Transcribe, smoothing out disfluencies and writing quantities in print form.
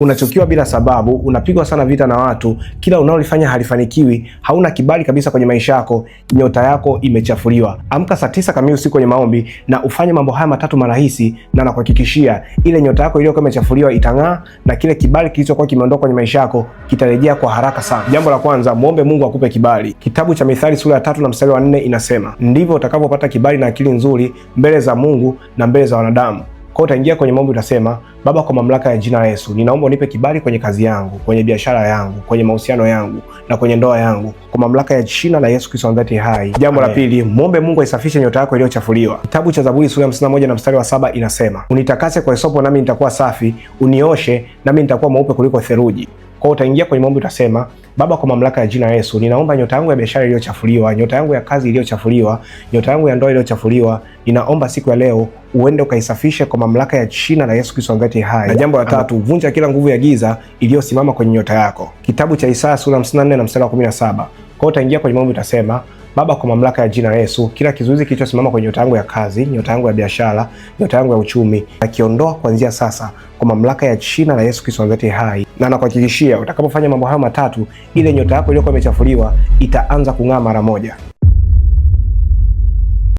Unachukiwa bila sababu, unapigwa sana vita na watu, kila unaolifanya halifanikiwi, hauna kibali kabisa kwenye maisha yako, nyota yako imechafuliwa. Amka saa 9 kamili usiku kwenye maombi na ufanye mambo haya matatu marahisi, na nakuhakikishia ile nyota yako iliyokuwa imechafuliwa itang'aa na kile kibali kilichokuwa kimeondoka kwenye maisha yako kitarejea kwa haraka sana. Jambo la kwanza, muombe Mungu akupe kibali. Kitabu cha Mithali sura ya 3 na mstari wa 4 inasema, ndivyo utakapopata kibali na akili nzuri mbele za Mungu na mbele za wanadamu. Kwa utaingia kwenye maombi utasema, Baba, kwa mamlaka ya jina la Yesu, ninaomba unipe kibali kwenye kazi yangu, kwenye biashara yangu, kwenye mahusiano yangu na kwenye ndoa yangu, kwa mamlaka ya jina la Yesu Kristo ambaye hai. Jambo la pili, muombe Mungu aisafishe nyota yako iliyochafuliwa. Kitabu cha Zaburi sura ya 51 na mstari wa 7 inasema, unitakase kwa hisopo nami nitakuwa safi, unioshe nami nitakuwa mweupe kuliko theluji. Kwa utaingia kwenye maombi utasema, Baba, kwa mamlaka ya jina la Yesu, ninaomba nyota yangu ya biashara iliyochafuliwa, nyota yangu ya kazi iliyochafuliwa, nyota yangu ya ndoa iliyochafuliwa, ninaomba siku ya leo uende ukaisafishe kwa mamlaka ya jina la Yesu Kristo ambaye hai. Na jambo la tatu, vunja kila nguvu ya giza iliyosimama kwenye nyota yako. Kitabu cha Isaya sura 54 na mstari wa 17. Kwa utaingia kwenye maombi utasema, Baba, kwa mamlaka ya jina la Yesu, kila kizuizi kilichosimama kwenye nyota yangu ya kazi, nyota yangu ya biashara, nyota yangu ya uchumi, nakiondoa kuanzia sasa kwa mamlaka ya jina la Yesu Kristo ambaye hai. Na nakuhakikishia utakapofanya mambo hayo matatu, ile nyota yako iliyokuwa imechafuliwa itaanza kung'aa mara moja.